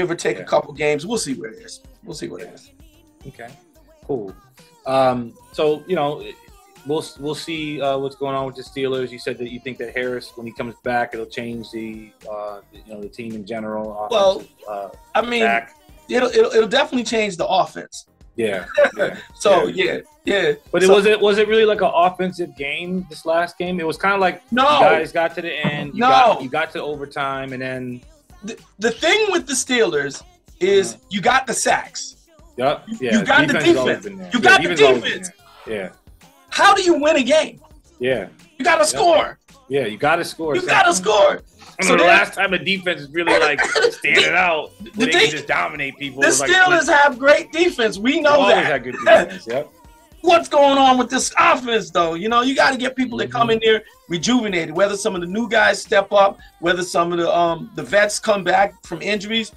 give or take a couple games. We'll see where it is. We'll see what it is. Okay, cool. So you know, we'll see what's going on with the Steelers. You said that you think that Harris, when he comes back, it'll change the the team in general. Well, I mean, it'll definitely change the offense. Yeah. So yeah. But was it really like an offensive game this last game? It was kind of like you guys got to the end. You got to overtime, and then the thing with the Steelers is you got the sacks. Yep. Yeah. You got the defense. You got the defense. Yeah. How do you win a game? Yeah. You got to score. Yeah, you got to score. You got to score. So the last time the defense is really like standing out, they can just dominate people. The Steelers have great defense. We know that. Always have good defense. Yep. What's going on with this offense, though? You know, you got to get people that come in there rejuvenated. Whether some of the new guys step up, whether some of the vets come back from injuries.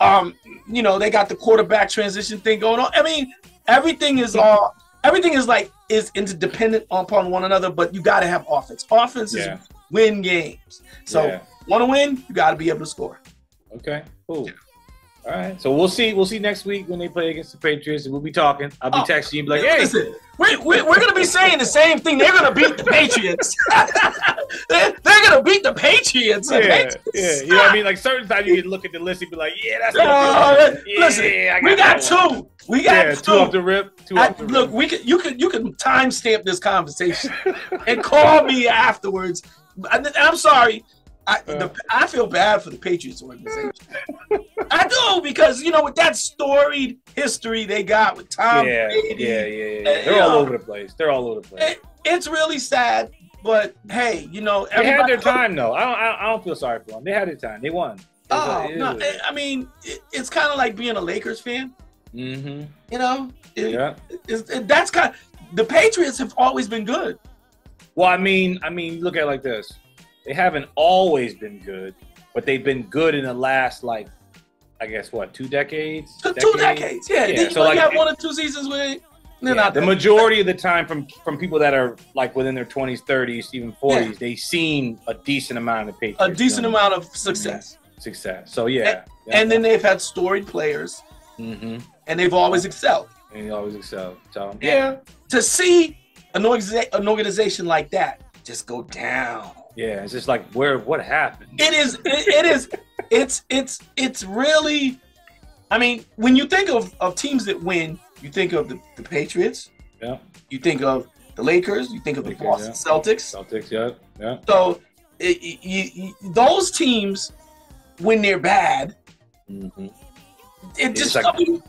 You know, they got the quarterback transition thing going on. I mean, everything is interdependent upon one another. But you got to have offense. Offenses win games. So want to win, you got to be able to score. Okay, cool. Yeah. All right, so we'll see next week when they play against the Patriots, and we'll be talking. I'll be texting you, and be like, "Hey, listen, we're going to be saying the same thing. They're going to beat the Patriots. they're going to beat the Patriots. Yeah. You know what I mean? Like certain times you can look at the list and be like, "Yeah, that's." Listen, we got two. We got two off the rip. Look, you can timestamp this conversation and call me afterwards. I'm sorry. I feel bad for the Patriots organization. I do, because you know, with that storied history they got with Tom Brady. Yeah. They're all over the place. It's really sad, but hey, you know, they had their time though. I don't feel sorry for them. They had their time. They won. I mean, it's kind of like being a Lakers fan. Mm-hmm. You know, that's kind. The Patriots have always been good. Well, I mean, look at it like this. They haven't always been good, but they've been good in the last, like, I guess, what, 2 decades? 2 decades, yeah. So you have 1 or 2 seasons where they're not the majority of the time from people that are, like, within their 20s, 30s, even 40s, they've seen a decent amount of Patriots. A decent amount of success. So, yeah. And then they've had storied players, and they've always excelled. So, to see an organization like that just go down. Yeah, it's just like what happened? It's really, I mean, when you think of teams that win, you think of the Patriots. Yeah. You think of the Lakers. You think of the Boston Celtics. Yeah. So those teams, when they're bad, it just it doesn't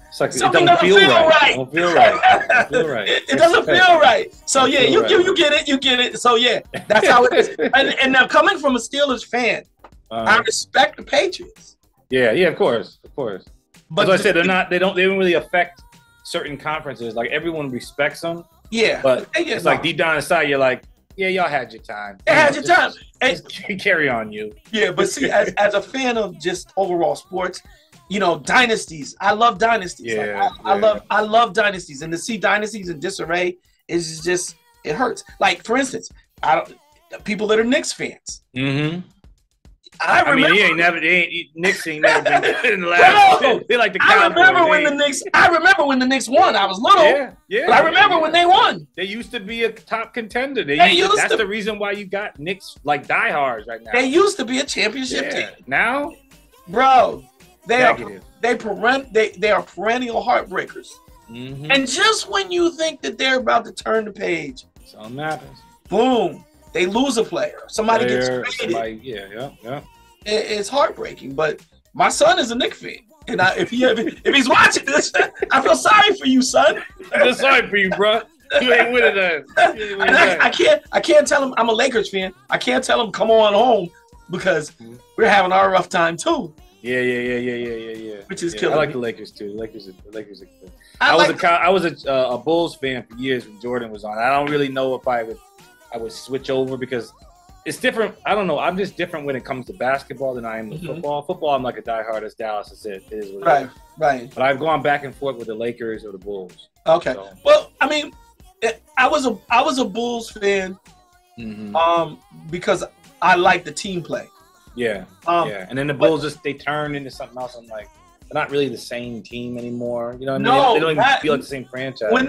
feel right. It doesn't feel right. So yeah, you get it. So yeah, that's how it is. And now, coming from a Steelers fan, I respect the Patriots. Yeah, of course. But as I said, they don't really affect certain conferences. Like everyone respects them. Yeah, but it's like deep down inside, you're like, yeah, y'all had your time. Just carry on, you. Yeah, but see, as a fan of just overall sports, you know, dynasties. I love dynasties. I love dynasties, and to see dynasties in disarray is just, it hurts. Like, for instance, people that are Knicks fans. Mm-hmm. I remember Knicks ain't never been good in the last. They like the Cowboys. I remember when the Knicks won. I was little. Yeah. But I remember when they won. They used to be a top contender. That's the reason why you got Knicks like diehards right now. They used to be a championship team. Now, bro, they are perennial heartbreakers. Mm-hmm. And just when you think that they're about to turn the page, something happens. Boom. They lose a player. Somebody gets traded. Yeah. It's heartbreaking. But my son is a Knicks fan, and if he's watching this, I feel sorry for you, son. I feel sorry for you, bro. You ain't with it. I can't tell him I'm a Lakers fan. I can't tell him come on home because we're having our rough time too. Yeah. Which is killing. I like me. the Lakers too. The Lakers are good. I was a Bulls fan for years when Jordan was on. I don't really know if I would switch over because it's different. I don't know. I'm just different when it comes to basketball than I am with football. Football, I'm like a diehard as Dallas. That's it. It is what it is. Right. But I've gone back and forth with the Lakers or the Bulls. Okay. So. Well, I mean, I was a Bulls fan because I like the team play. Yeah. And then the Bulls they turn into something else. I'm like, not really the same team anymore. You know what I mean? No, they don't even feel like the same franchise. When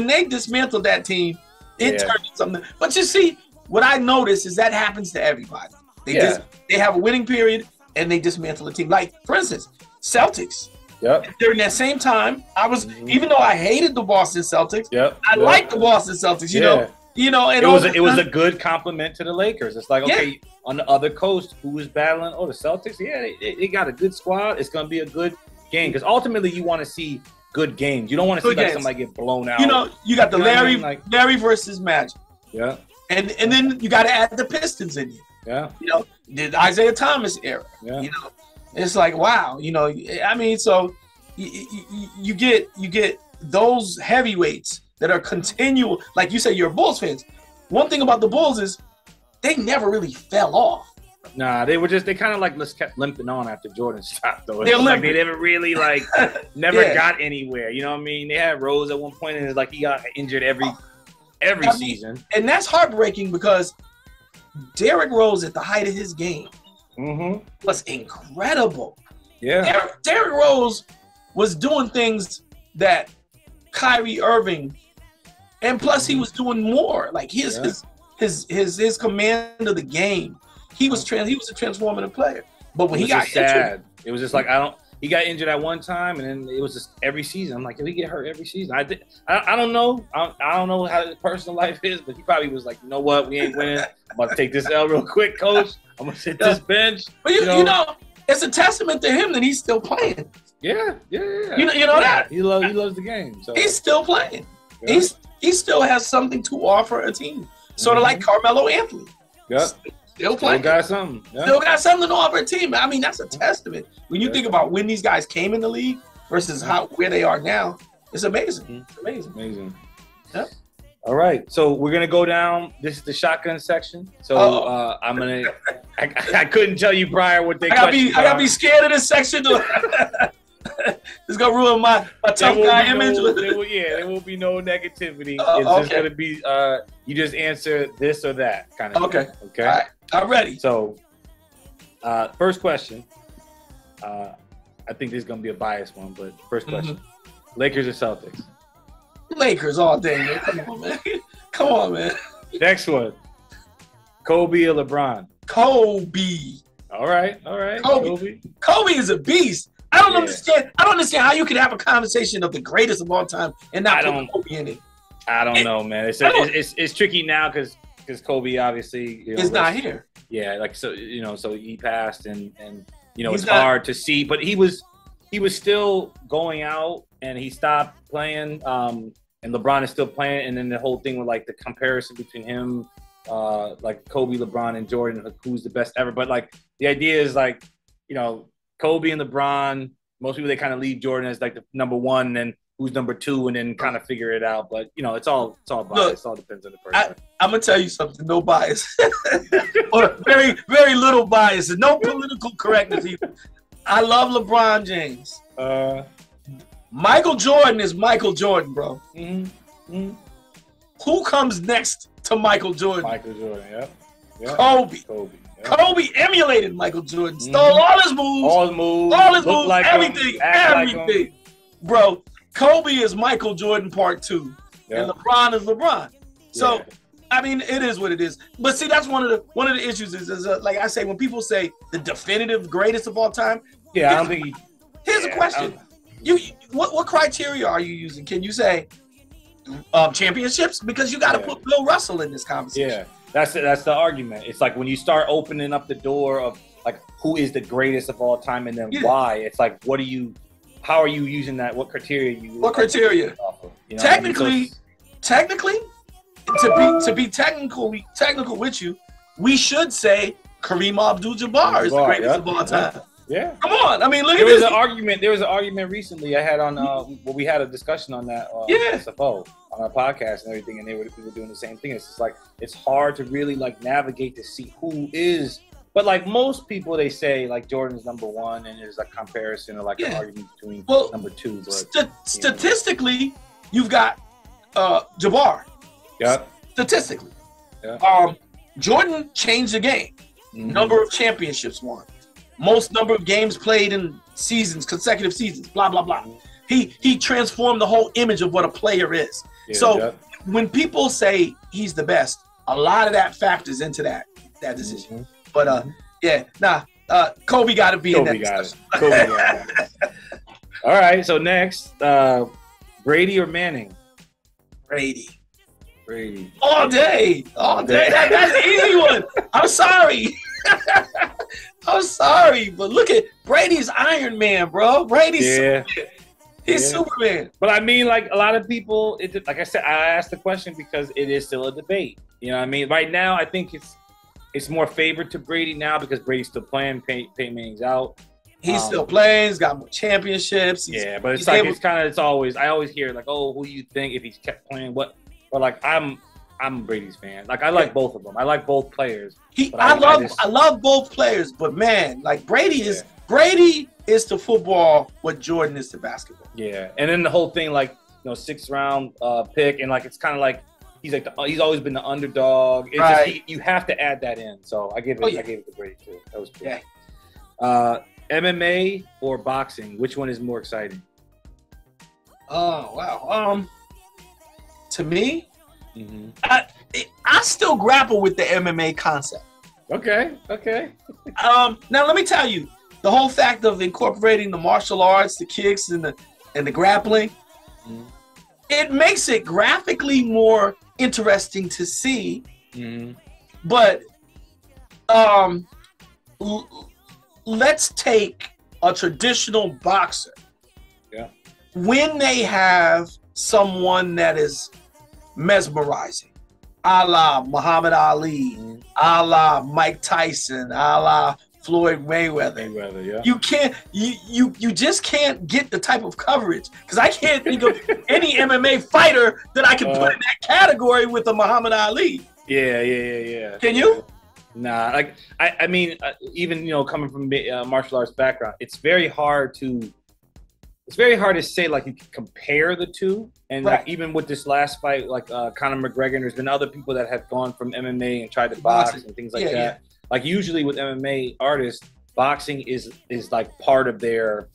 they dismantled that team, it turned into something. But you see, what I noticed is that happens to everybody. They have a winning period and they dismantle the team. Like, for instance, Celtics. Yep. During that same time, I was even though I hated the Boston Celtics, I liked the Boston Celtics. You know, and it was a good compliment to the Lakers. It's like, okay, on the other coast, who is battling? Oh, the Celtics. Yeah, they got a good squad. It's gonna be a good game because ultimately you want to see good games. You don't want to see like somebody get blown out. You know, you got the Larry versus Magic. Yeah. And then you got to add the Pistons in you. Yeah. You know, the Isaiah Thomas era. Yeah. You know, it's like, wow. You know, I mean, so you get those heavyweights that are continual. Like you said, you're Bulls fans. One thing about the Bulls is they never really fell off. Nah, they kind of like just kept limping on after Jordan stopped though. They never really like got anywhere. You know what I mean? They had Rose at one point and it's like he got injured every season. And that's heartbreaking because Derrick Rose at the height of his game was incredible. Yeah. Derrick Rose was doing things that Kyrie Irving, and plus he was doing more. Like his command of the game. He was a transformative player. But when he got injured, it was just like he got injured at one time, and then it was just every season. I'm like, did he get hurt every season? I don't know. I don't know how his personal life is, but he probably was like, you know what, we ain't winning. I'm about to take this L real quick, coach. I'm gonna sit this bench. But you know, it's a testament to him that he's still playing. Yeah. You know that he loves the game. So he's still playing. Yeah. He still has something to offer a team, sort of like Carmelo Anthony. Yeah. Still playing. Still got something. Yeah. Still got something to offer a team. I mean, that's a testament. When you think about when these guys came in the league versus where they are now, it's amazing. It's amazing. Yeah. All right. So we're gonna go down. This is the shotgun section. So I'm gonna. I couldn't tell you prior what they. I gotta be scared of this section. It's gonna ruin my tough guy image. There will be no negativity. It's just gonna be you just answer this or that kind of thing. Okay. All right. I'm ready. So, first question. I think this is gonna be a biased one, but first question: Lakers or Celtics? Lakers all day, man. Come on, man. Next one: Kobe or LeBron? Kobe. All right. Kobe is a beast. I don't understand. I don't understand how you could have a conversation of the greatest of all time and not put Kobe in it. I don't know, man. It's tricky now because Kobe obviously is not here. Yeah, like so he passed and it's hard to see, but he was still going out and he stopped playing. And LeBron is still playing, and then the whole thing with like the comparison between him, like Kobe, LeBron, and Jordan, like who's the best ever. But like the idea is like Kobe and LeBron. Most people they kind of leave Jordan as like the number one, and then who's number two, and then kind of figure it out. But it's all bias. Look, it all depends on the person. I'm gonna tell you something. No bias, or very very little bias, and no political correctness either. I love LeBron James. Michael Jordan is Michael Jordan, bro. Who comes next to Michael Jordan? Michael Jordan, yeah. Kobe. Kobe emulated Michael Jordan, stole all his moves, like everything. Bro, Kobe is Michael Jordan part 2, and LeBron is LeBron. So, I mean, it is what it is. But see, that's one of the issues is like I say, when people say the definitive greatest of all time. Yeah, I don't think. Here's a question: what criteria are you using? Can you say championships? Because you got to put Bill Russell in this conversation. Yeah. That's the argument. It's like when you start opening up the door of like who is the greatest of all time and then why. It's like how are you using that? What criteria What criteria? Off of, technically, to be technical with you, we should say Kareem Abdul-Jabbar is the greatest of all time. Yeah. Come on. I mean, look at this. There was an argument recently I had on we had a discussion on that SFO on our podcast and everything, and we were doing the same thing. It's just like it's hard to really like navigate to see who is. But like most people, they say like Jordan's number one, and there's a comparison or like an argument between number two. But statistically, you've got Jabbar. Yeah. Statistically, Jordan changed the game. Number of championships won. most number of games played in seasons, consecutive seasons, blah, blah, blah. He transformed the whole image of what a player is. Yeah, so when people say he's the best, a lot of that factors into that decision. But Kobe got to be in that discussion. Kobe got it. All right, so next, Brady or Manning? Brady. All day. That's an easy one. I'm sorry. I'm sorry, but look at Brady's Iron Man, bro. Brady's Superman. He's Superman. But I mean, like a lot of people, like I said, I asked the question because it is still a debate. You know what I mean? Right now, I think it's more favored to Brady now because Brady's still playing. Peyton Manning's out. He's still playing. He's got more championships. But it's always, I always hear like, oh, who you think if he's kept playing what? But like I'm a Brady's fan. Like I like both of them. I like both players. I love both players. But man, like Brady is to football what Jordan is to basketball. Yeah, and then the whole thing, like 6th round pick, and like it's kind of like he's he's always been the underdog. It's just, you have to add that in. So I gave it to Brady too. That was cool. Yeah. MMA or boxing? Which one is more exciting? Oh wow. To me, I still grapple with the MMA concept. Okay. Now let me tell you, the whole fact of incorporating the martial arts, the kicks, and the grappling, it makes it graphically more interesting to see. But let's take a traditional boxer. Yeah. When they have someone that is mesmerizing, a la Muhammad Ali, a la Mike Tyson, a la Floyd Mayweather. Yeah. You just can't get the type of coverage because I can't think of any MMA fighter that I can put in that category with a Muhammad Ali. Yeah. Can you? Nah, like I mean, even coming from martial arts background, it's very hard to say like you can compare the two. And like even with this last fight, like Conor McGregor, and there's been other people that have gone from MMA and tried to box and things like that. Yeah. Like usually with MMA artists, boxing is like part of their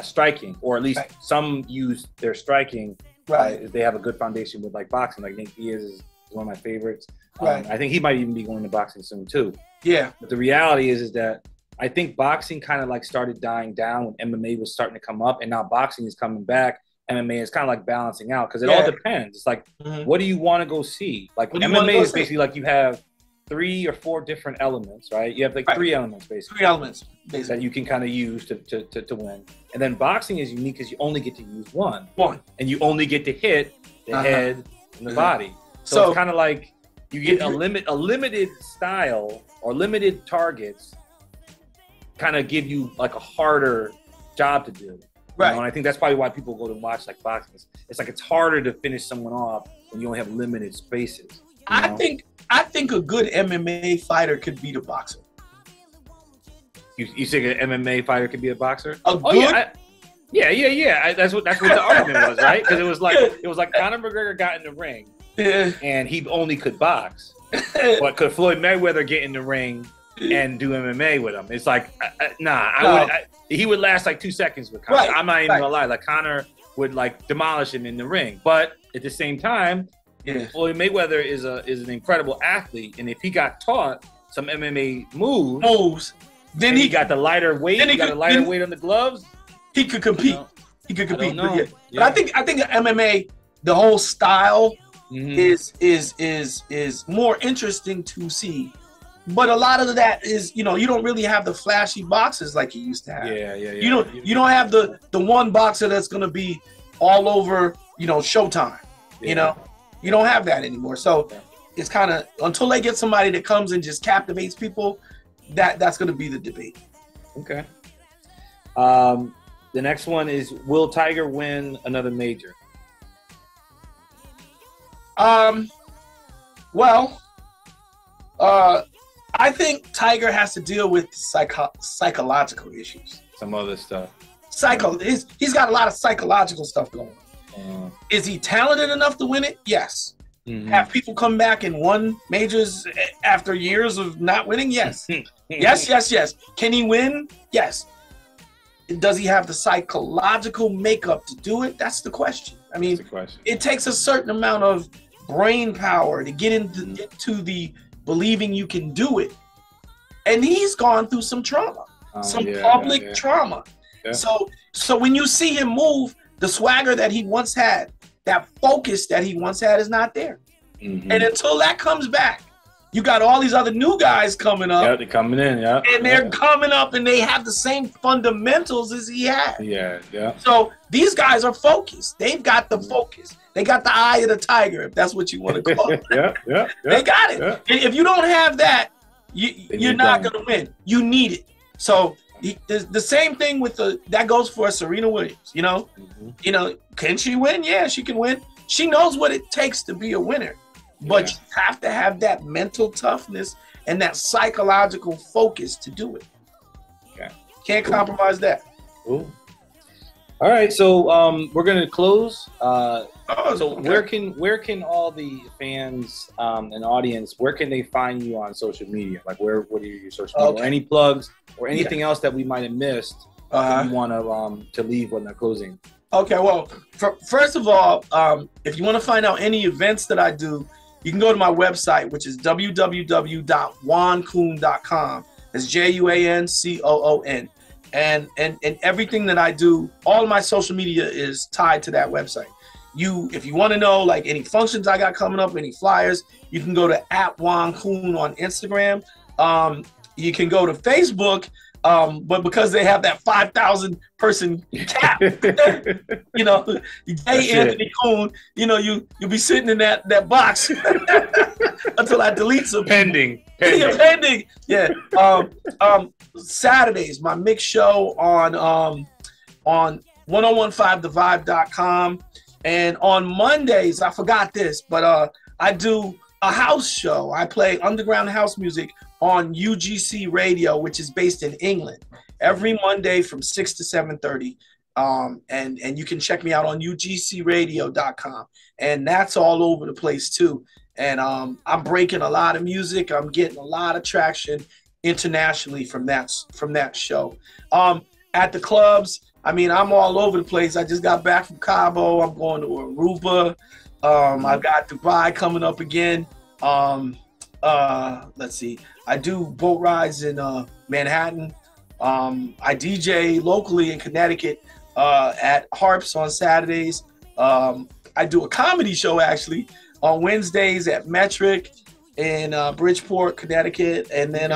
striking, or at least some use their striking. They have a good foundation with like boxing. Like Nate Diaz is one of my favorites. I think he might even be going to boxing soon too. Yeah. But the reality is that I think boxing kind of like started dying down when MMA was starting to come up, and now boxing is coming back. MMA is kind of like balancing out because it all depends. It's like, what do you want to go see? Like MMA is basically like you have 3 or 4 different elements, right? You have like 3 elements basically. 3 elements basically that you can kind of use to win. And then boxing is unique because you only get to use one, and you only get to hit the head and the body. So it's kind of like you get a limited style or limited targets. Kind of give you like a harder job to do. And I think that's probably why people go to watch like boxing. It's like it's harder to finish someone off when you only have limited spaces. I think a good MMA fighter could beat a boxer. You think an MMA fighter could be a boxer? Yeah. That's what the argument was, right? Because it was like Conor McGregor got in the ring and he only could box, but could Floyd Mayweather get in the ring and do MMA with him? It's like, he would last like 2 seconds with Conor. I'm not even gonna lie. Like Conor would like demolish him in the ring, but at the same time, Floyd Mayweather is an incredible athlete, and if he got taught some MMA moves, then he got the lighter weight. He got a lighter weight on the gloves. He could compete. He could compete. But I think MMA, the whole style is more interesting to see. But a lot of that is, you don't really have the flashy boxers like you used to have. Yeah. You don't have the one boxer that's gonna be all over, Showtime. You don't have that anymore. So it's kind of, until they get somebody that comes and just captivates people, that's gonna be the debate. Okay. The next one is, will Tiger win another major? I think Tiger has to deal with psychological issues. Some other stuff. He's got a lot of psychological stuff going on. Is he talented enough to win it? Yes. Have people come back and won majors after years of not winning? Yes. Yes, yes, yes. Can he win? Yes. Does he have the psychological makeup to do it? That's the question. I mean, it takes a certain amount of brain power to get into the believing you can do it. And he's gone through some trauma, some public trauma. Yeah. So when you see him move, the swagger that he once had, that focus that he once had is not there. And until that comes back, you got all these other new guys coming up. Yeah, they're coming in, And they're coming up and they have the same fundamentals as he had. Yeah. So these guys are focused. They've got the focus. They got the eye of the tiger, if that's what you want to call it. Yeah. They got it. Yeah. If you don't have that, you're not going to win. You need it. So the same thing with that goes for Serena Williams. You know, can she win? Yeah, she can win. She knows what it takes to be a winner. But you have to have that mental toughness and that psychological focus to do it. Can't compromise that. Cool. All right, so we're gonna close. Where can all the fans and audience, where can they find you on social media? Like what are your social media? Or any plugs or anything else that we might have missed that you want to leave when they're closing? Okay, well, first of all, if you want to find out any events that I do, you can go to my website, which is www.juancoon.com. It's JUANCOON. And everything that I do, all of my social media is tied to that website. If you want to know like any functions I got coming up, any flyers, you can go to @Juan Coon on Instagram. You can go to Facebook. But because they have that 5,000 person cap, Anthony Coon, you'll be sitting in that box until I delete some. Pending. Yeah. Saturdays, my mix show on 1015thevibe.com, and on Mondays, I forgot this, but I do a house show. I play underground house music on UGC Radio, which is based in England, every Monday from 6 to 7:30. And you can check me out on ugcradio.com. And that's all over the place too. And I'm breaking a lot of music. I'm getting a lot of traction internationally from that show. At the clubs, I mean, I'm all over the place. I just got back from Cabo. I'm going to Aruba. I've got Dubai coming up again. Let's see. I do boat rides in Manhattan. I DJ locally in Connecticut at Harps on Saturdays. I do a comedy show actually on Wednesdays at Metric in Bridgeport, Connecticut. And then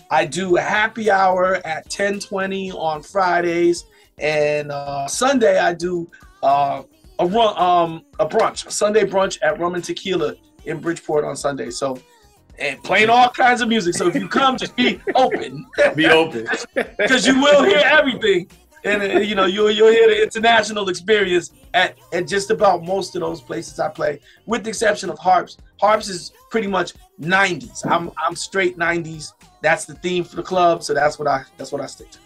I do a happy hour at 10:20 on Fridays. And Sunday I do a brunch, a Sunday brunch at Rum and Tequila in Bridgeport on Sunday. So, and playing all kinds of music. So if you come, just be open. Be open. Because you will hear everything. And you'll hear the international experience at just about most of those places I play, with the exception of Harps. Harps is pretty much 90s. I'm straight 90s. That's the theme for the club, so that's what I stick to.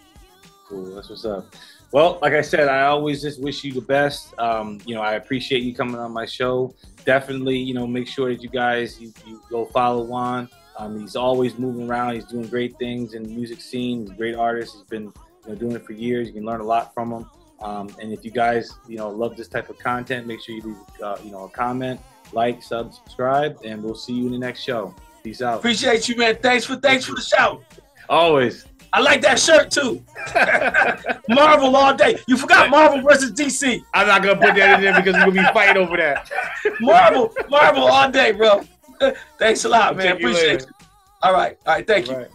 Cool, that's what's up. Well, like I said, I always just wish you the best. I appreciate you coming on my show. Definitely, make sure that you guys you go follow Juan. He's always moving around. He's doing great things in the music scene. He's a great artist. He's been doing it for years. You can learn a lot from him. And if you guys love this type of content, make sure you leave a comment, like, subscribe, and we'll see you in the next show. Peace out. Appreciate you, man. Thanks for the shout. Always. I like that shirt too. Marvel all day. You forgot Marvel versus DC. I'm not gonna put that in there because we're gonna be fighting over that. Marvel all day, bro. Thanks a lot, man. Appreciate you. All right. Thank you.